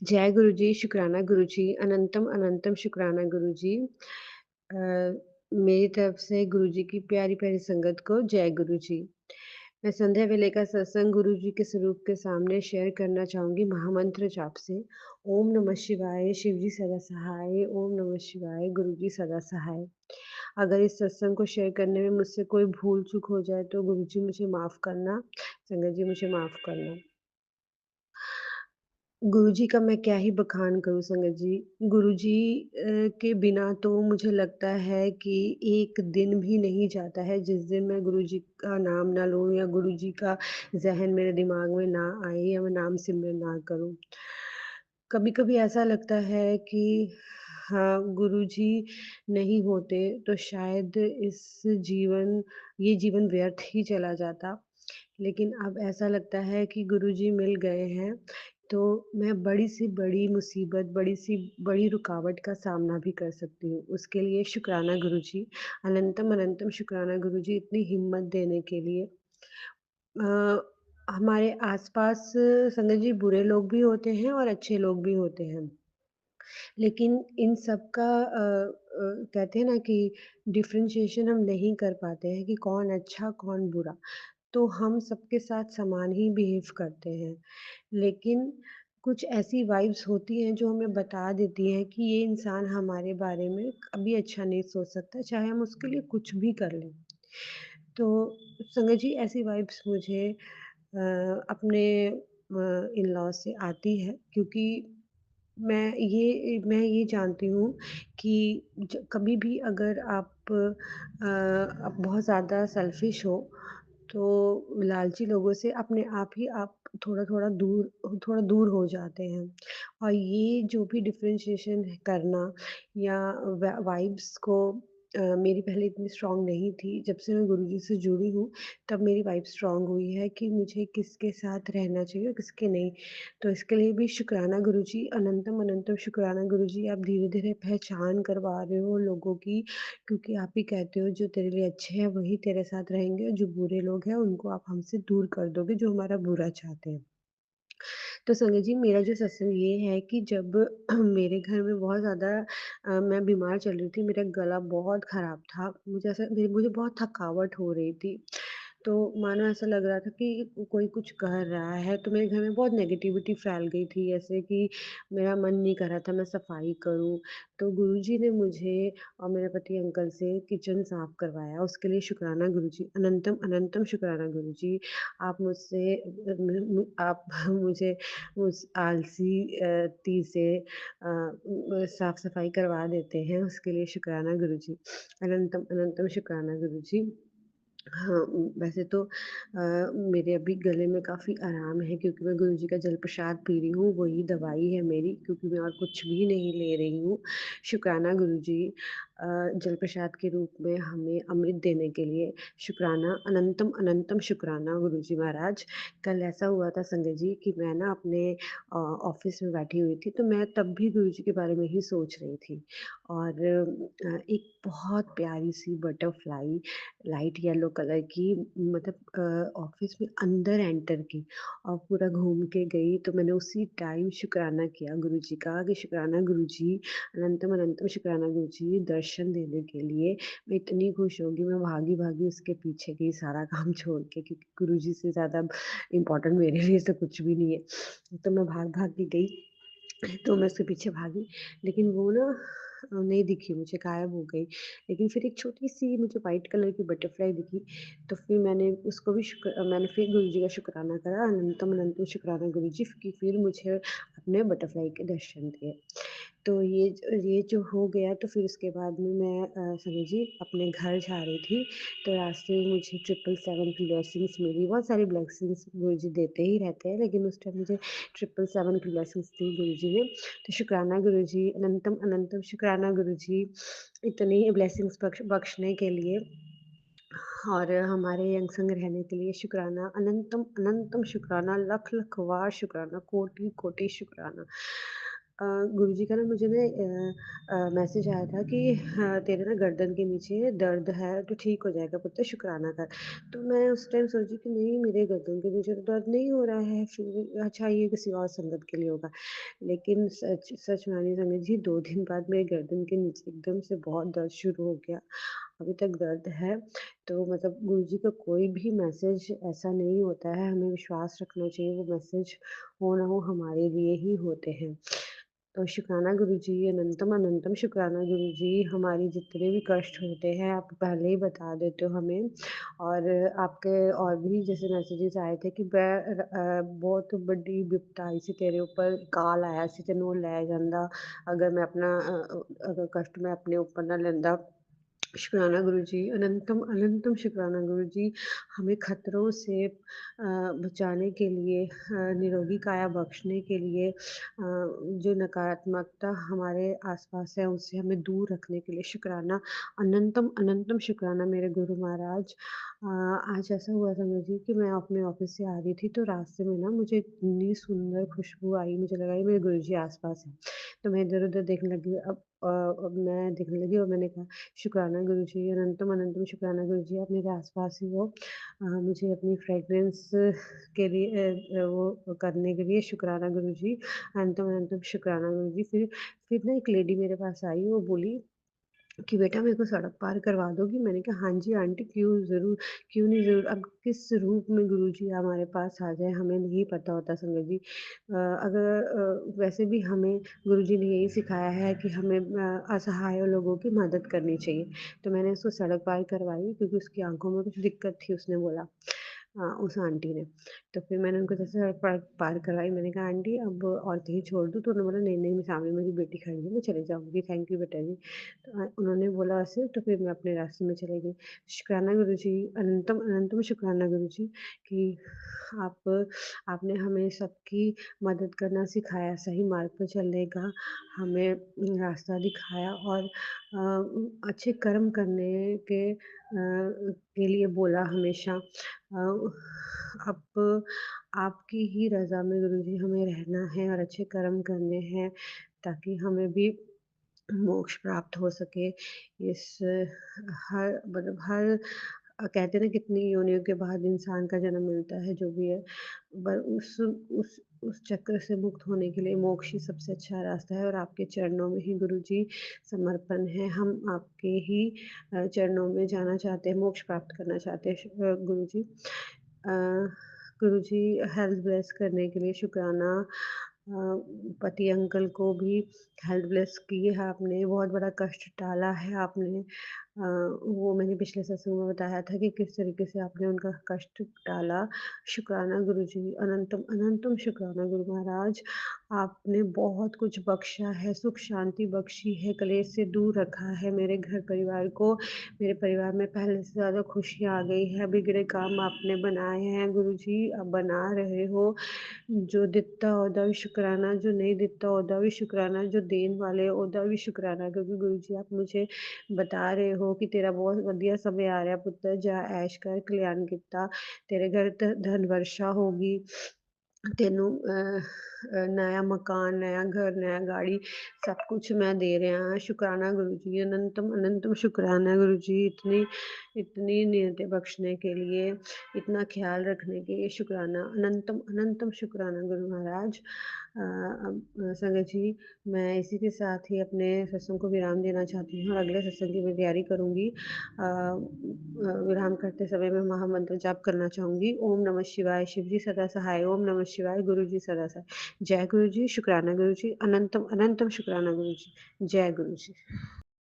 जय गुरु जी, शुक्राना गुरु जी, अनंतम अनंतम शुक्राना गुरु जी। मेरी तरफ से गुरु जी की प्यारी-प्यारी संगत को जय गुरु जी। मैं संध्या वेले का सत्संग गुरु जी के स्वरूप के सामने शेयर करना चाहूँगी महामंत्र जाप से। ओम नमः शिवाय, शिव जी सदा सहाय, ओम नमः शिवाय, गुरु जी सदा सहाय। अगर इस सत्संग को शेयर करने में मुझसे कोई भूल-चूक हो जाए तो गुरु जी मुझे माफ़ करना, संगत जी मुझे माफ़ करना। गुरुजी का मैं क्या ही बखान करूँ संगत जी। गुरुजी के बिना तो मुझे लगता है कि एक दिन भी नहीं जाता है जिस दिन मैं गुरुजी का नाम ना लूँ या गुरुजी का ज़हन मेरे दिमाग में ना आए या मैं नाम सिमरन ना करूँ। कभी-कभी ऐसा लगता है कि हाँ, गुरुजी नहीं होते तो शायद ये जीवन व्यर्थ ही चला जाता। लेकिन अब ऐसा लगता है कि गुरुजी मिल गए हैं, तो मैं बड़ी से बड़ी मुसीबत, बड़ी सी बड़ी रुकावट का सामना भी कर सकती हूँ। उसके लिए शुक्राना गुरुजी, अनंतम अनंतम शुक्राना गुरुजी इतनी हिम्मत देने के लिए। हमारे आस-पास संगत जी बुरे लोग भी होते हैं और अच्छे लोग भी होते हैं। लेकिन इन सब का कहते हैं ना कि डिफरेंशिएशन हम नहीं कर पाते हैं कि कौन अच्छा, कौन बुरा। तो हम सबके साथ समान ही बिहेव करते हैं। लेकिन कुछ ऐसी वाइब्स होती हैं जो हमें बता देती हैं कि ये इंसान हमारे बारे में कभी अच्छा नहीं सोच सकता, चाहे हम उसके लिए कुछ भी कर लें। तो संगत जी ऐसी वाइब्स मुझे अपने इन-लॉज़ से आती है क्योंकि मैं ये जानती हूँ कि कभी भी अगर आप बहुत ज़्यादा सेल्फ़िश हो, तो लालची लोगों से अपने आप ही आप थोड़ा दूर हो जाते हैं। और ये जो भी डिफ़रेंशिएशन करना या वाइब्स को मेरी पहले इतनी स्ट्रॉन्ग नहीं थी। जब से मैं गुरुजी से जुड़ी हूँ, तब मेरी वाइब स्ट्रॉन्ग हुई है कि मुझे किसके साथ रहना चाहिए और किसके नहीं। तो इसके लिए भी शुक्राना गुरुजी, अनंतम अनंतम शुक्राना गुरुजी, आप धीरे-धीरे पहचान करवा रहे हो लोगों की, क्योंकि आप ही कहते हो जो तेरे लिए अच्छे हैं वही तेरे साथ रहेंगे और जो बुरे लोग हैं उनको आप हमसे दूर कर दोगे जो हमारा बुरा चाहते हैं। तो संगत जी मेरा जो सत्संग ये है कि जब मेरे घर में बहुत ज़्यादा मैं बीमार चल रही थी, मेरा गला बहुत ख़राब था, मुझे बहुत थकावट हो रही थी। तो मानो ऐसा लग रहा था कि कोई कुछ कर रहा है, तो मेरे घर में बहुत नेगेटिविटी फैल गई थी, ऐसे कि मेरा मन नहीं कर रहा था मैं सफाई करूँ। तो गुरुजी ने मुझे और मेरे पति अंकल से किचन साफ करवाया, उसके लिए शुक्राना गुरुजी, अनंतम अनंतम शुक्राना गुरुजी। आप मुझसे आप मुझे उस आलसी ती से साफ-सफाई करवा देते हैं, उसके लिए शुक्राना गुरुजी। अनंतम अनंतम शुक्राना गुरुजी। हाँ, वैसे तो मेरे अभी गले में काफ़ी आराम है क्योंकि मैं गुरुजी का जल प्रसाद पी रही हूँ, वही दवाई है मेरी क्योंकि मैं और कुछ भी नहीं ले रही हूँ। शुक्राना गुरुजी जल प्रसाद के रूप में हमें अमृत देने के लिए शुक्राना, अनंतम अनंतम शुक्राना गुरुजी महाराज। कल ऐसा हुआ था संगत जी कि मैं ना अपने ऑफ़िस में बैठी हुई थी, तो मैं तब भी गुरुजी के बारे में ही सोच रही थी और एक बहुत प्यारी-सी बटरफ्लाई लाइट येलो कलर की मतलब ऑफ़िस में अंदर एंटर की और पूरा घूम के गई, तो मैंने उसी टाइम शुक्राना किया गुरुजी का कि शुक्राना गुरुजी, अनंतम अनंतम शुक्राना गुरुजी दर्शन देने के लिए। मैं इतनी खुश हो गई, मैं भागी-भागी उसके पीछे गई सारा काम छोड़ के क्योंकि गुरुजी से ज़्यादा इम्पोर्टेंट मेरे लिए तो कुछ भी नहीं है। तो मैं भाग-भाग के गई, तो मैं उसके पीछे भागी, लेकिन वो ना नहीं दिखी मुझे, गायब हो गई। लेकिन फिर एक छोटी-सी मुझे व्हाइट कलर की बटरफ्लाई दिखी, तो फिर मैंने फिर गुरुजी का शुक्राना करा, अनंतम अनंतम शुक्राना गुरुजी कि फिर मुझे अपने बटरफ्लाई के दर्शन दिए। तो ये जो हो गया तो फिर उसके बाद में मैं समझिए अपने घर जा रही थी, तो रास्ते में मुझे 777 की ब्लेसिंग्स मिली। बहुत सारी ब्लेसिंग्स गुरुजी देते ही रहते हैं, लेकिन उस टाइम मुझे 777 की ब्लेसिंग्स दी गुरुजी ने। तो शुक्राना गुरुजी, अनंतम अनंतम शुक्राना गुरुजी, इतनी ब्लेसिंग्स बख्शने के लिए और हमारे यंग संग रहने के लिए शुक्राना, अनंतम अनंतम शुक्राना, लख लख वार शुक्राना, कोटि कोटि शुक्राना। गुरुजी का ना मुझे ना मैसेज आया था कि हाँ, तेरे ना गर्दन के नीचे दर्द है तो ठीक हो जाएगा पुत्र, शुक्राना कर। तो मैं उस टाइम सोची कि नहीं, मेरे गर्दन के नीचे तो दर्द नहीं हो रहा है, अच्छा ये किसी और संगत के लिए होगा। लेकिन सच सच मानिए संगत जी, 2 दिन बाद मेरे गर्दन के नीचे एकदम से बहुत दर्द शुरू हो गया। अभी तक दर्द है। तो मतलब गुरुजी का कोई भी मैसेज ऐसा नहीं होता है, हमें विश्वास रखना चाहिए, वो मैसेज हो ना हो हमारे लिए ही होते हैं। तो शुक्राना गुरुजी, अनंतम अनंतम शुक्राना गुरुजी, हमारी जितने भी कष्ट होते हैं आप पहले ही बता देते हो हमें। और आपके और भी जैसे मैसेजेस आए थे कि बहुत बड़ी विपता आई सी तेरे ऊपर, काल आया सी तेनू लै जांदा, अगर मैं अपना अगर कष्ट मैं अपने ऊपर ना लैंदा। शुक्राना गुरुजी, अनंतम अनंतम शुक्राना गुरुजी, हमें खतरों से बचाने के लिए, निरोगी काया बख्शने के लिए, जो नकारात्मकता हमारे आसपास है उससे हमें दूर रखने के लिए शुक्राना, अनंतम अनंतम शुक्राना मेरे गुरु महाराज। आज ऐसा हुआ समझिए कि मैं अपने ऑफिस से आ रही थी तो रास्ते में ना मुझे इतनी सुंदर खुशबू आई, मुझे लगा ये मेरे गुरुजी आसपास हैं। तो मैं इधर-उधर देखने लगी। अब मैं देखने लगी और मैंने कहा, शुक्राना गुरुजी, अनंतम अनंतम शुक्राना गुरुजी, आप मेरे आस-पास ही हो। मुझे अपनी फ्रेग्रेंस के लिए वो करने के लिए शुक्राना गुरुजी, अनंतम अनंतम शुक्राना गुरुजी। फिर ना एक लेडी मेरे पास आई, वो बोली कि बेटा मेरे को सड़क पार करवा दोगी? मैंने कहा हाँ जी आंटी, क्यों ज़रूर, क्यों नहीं ज़रूर। अब किस रूप में गुरुजी हमारे पास आ जाए हमें नहीं पता होता संगत जी। वैसे भी हमें गुरुजी ने यही सिखाया है कि हमें असहाय लोगों की मदद करनी चाहिए। तो मैंने उसको सड़क पार करवाई क्योंकि उसकी आँखों में कुछ दिक्कत थी, उसने बोला। उस आंटी ने। तो फिर मैंने उनको जैसे सड़क पार पार करवाई, मैंने कहा आंटी अब और कहीं छोड़ दूँ? तो उन्होंने बोला नहीं, नहीं, मैं सामने मेरी बेटी खड़ी है, मैं चली जाऊँगी, थैंक यू बेटा जी। तो उन्होंने बोला ऐसे, तो फिर मैं अपने रास्ते में चली गई। शुक्राना गुरुजी, अनंतम अनंतम शुक्राना गुरुजी कि आप आपने हमें सबकी मदद करना सिखाया, सही मार्ग पर चलने का हमें रास्ता दिखाया और अच्छे कर्म करने के लिए बोला हमेशा। अब आपकी ही रज़ा में गुरुजी हमें रहना है और अच्छे कर्म करने हैं ताकि हमें भी मोक्ष प्राप्त हो सके। इस हर मतलब हर कहते हैं ना कितनी योनियों के बाद इंसान का जन्म मिलता है, जो भी है। पर उस चक्र से मुक्त होने के लिए मोक्ष ही सबसे अच्छा रास्ता है और आपके चरणों में ही गुरुजी समर्पण है। हम आपके ही चरणों में जाना चाहते हैं, मोक्ष प्राप्त करना चाहते हैं गुरुजी। अ, गुरुजी हेल्थ ब्लेस करने के लिए शुक्राना। पति अंकल को भी हेल्थ ब्लेस की है आपने, बहुत बड़ा कष्ट टाला है आपने। वो मैंने पिछले सत्संग में बताया था कि किस तरीके से आपने उनका कष्ट टाला। शुक्राना गुरुजी, अनंतम अनंतम शुक्राना गुरु महाराज। आपने बहुत कुछ बख्शा है, सुख शांति बख्शी है, कलेश से दूर रखा है मेरे घर परिवार को। मेरे परिवार में पहले से ज़्यादा खुशियाँ आ गई हैं, बिगड़े काम आपने बनाए हैं गुरुजी, अब बना रहे हो। जो ਦਿੱਤਾ ਉਹਦਾ ਵੀ शुक्राना, जो नहीं ਦਿੱਤਾ ਉਹਦਾ भी शुक्राना, जो देन वाले ਉਹਦਾ भी शुक्राना। क्योंकि गुरु जी आप मुझे बता रहे हो कि तेरा बहुत ਵਧੀਆ समय आ रहा पुੱਤਰ, जा ऐश कर, कल्याण ਕੀਤਾ, तेरे घर धन वर्षा होगी। तेनू नया मकान, नया घर, नया गाड़ी, सब कुछ मैं दे रहा। शुक्राना गुरु जी, अनंतम अनंतम शुक्राना गुरु जी, इतनी इतनी नियतें बख्शने के लिए, इतना ख्याल रखने के लिए शुक्राना, अनंतम अनंतम शुक्राना गुरु महाराज। संगत जी, मैं इसी के साथ ही अपने सत्संग को विराम देना चाहती हूँ और अगले सत्संग की मैं तैयारी करूँगी। विराम करते समय मैं महामंत्र जाप करना चाहूँगी। ओम नमः शिवाय, शिव जी सदा सहाय, ओम नमः शिवाय, गुरु जी सदा सहाय। जय गुरु जी, शुक्राना गुरु जी, अनंतम अनंतम शुक्राना गुरु जी। जय गुरु जी।